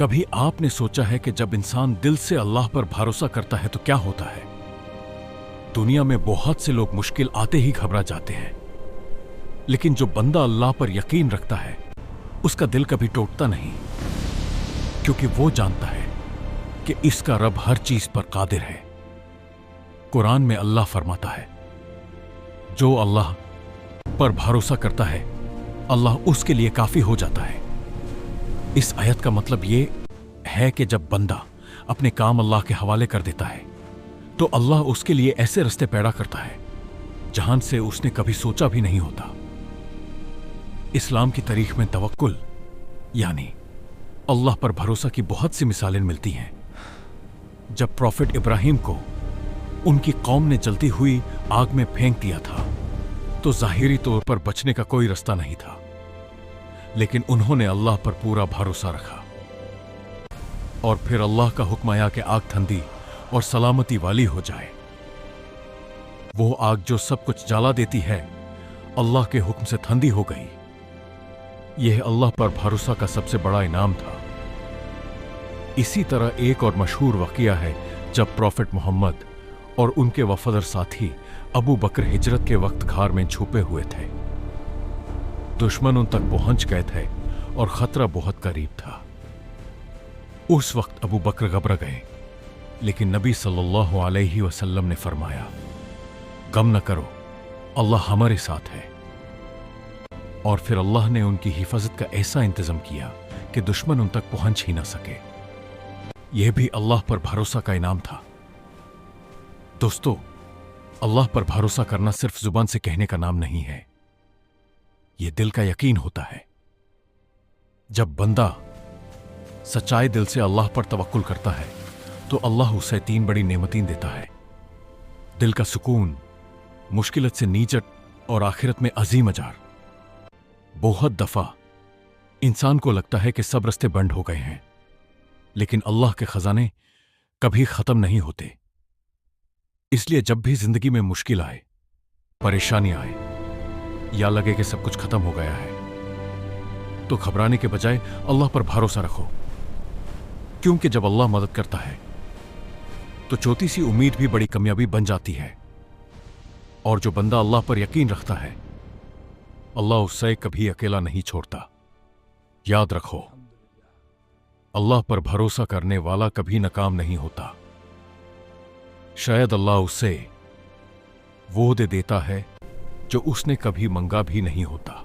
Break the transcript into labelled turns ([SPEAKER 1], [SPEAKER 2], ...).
[SPEAKER 1] कभी आपने सोचा है कि जब इंसान दिल से अल्लाह पर भरोसा करता है तो क्या होता है? दुनिया में बहुत से लोग मुश्किल आते ही घबरा जाते हैं, लेकिन जो बंदा अल्लाह पर यकीन रखता है उसका दिल कभी टूटता नहीं, क्योंकि वो जानता है कि इसका रब हर चीज पर कादिर है। कुरान में अल्लाह फरमाता है, जो अल्लाह पर भरोसा करता है अल्लाह उसके लिए काफी हो जाता है। इस आयत का मतलब यह है कि जब बंदा अपने काम अल्लाह के हवाले कर देता है तो अल्लाह उसके लिए ऐसे रास्ते पैदा करता है जहां से उसने कभी सोचा भी नहीं होता। इस्लाम की तारीख में तवक्कुल यानी अल्लाह पर भरोसा की बहुत सी मिसालें मिलती हैं। जब प्रॉफिट इब्राहिम को उनकी कौम ने जलती हुई आग में फेंक दिया था तो जाहिरी तौर पर बचने का कोई रास्ता नहीं था, लेकिन उन्होंने अल्लाह पर पूरा भरोसा रखा और फिर अल्लाह का हुक्म आया कि आग ठंडी और सलामती वाली हो जाए। वो आग जो सब कुछ जला देती है अल्लाह के हुक्म से ठंडी हो गई। यह अल्लाह पर भरोसा का सबसे बड़ा इनाम था। इसी तरह एक और मशहूर वाकया है जब प्रॉफिट मोहम्मद और उनके वफादार साथी अबू बकर हिजरत के वक्त घार में छुपे हुए थे। दुश्मन उन तक पहुंच गए थे और खतरा बहुत करीब था। उस वक्त अबू बकर घबरा गए, लेकिन नबी सल्लल्लाहु अलैहि वसल्लम ने फरमाया, गम न करो, अल्लाह हमारे साथ है। और फिर अल्लाह ने उनकी हिफाजत का ऐसा इंतजाम किया कि दुश्मन उन तक पहुंच ही न सके। यह भी अल्लाह पर भरोसा का इनाम था। दोस्तों, अल्लाह पर भरोसा करना सिर्फ जुबान से कहने का नाम नहीं है, यह दिल का यकीन होता है। जब बंदा सच्चाई दिल से अल्लाह पर तवक्कुल करता है तो अल्लाह उसे 3 बड़ी नेमतें देता है: दिल का सुकून, मुश्किलत से नीजत और आखिरत में अजीम अजार। बहुत दफा इंसान को लगता है कि सब रास्ते बंद हो गए हैं, लेकिन अल्लाह के खजाने कभी खत्म नहीं होते। इसलिए जब भी जिंदगी में मुश्किल आए, परेशानी आए या लगे कि सब कुछ खत्म हो गया है, तो घबराने के बजाय अल्लाह पर भरोसा रखो, क्योंकि जब अल्लाह मदद करता है तो छोटी सी उम्मीद भी बड़ी कामयाबी बन जाती है। और जो बंदा अल्लाह पर यकीन रखता है अल्लाह उससे कभी अकेला नहीं छोड़ता। याद रखो, अल्लाह पर भरोसा करने वाला कभी नाकाम नहीं होता। शायद अल्लाह उसे वो दे देता है जो उसने कभी मंगा भी नहीं होता।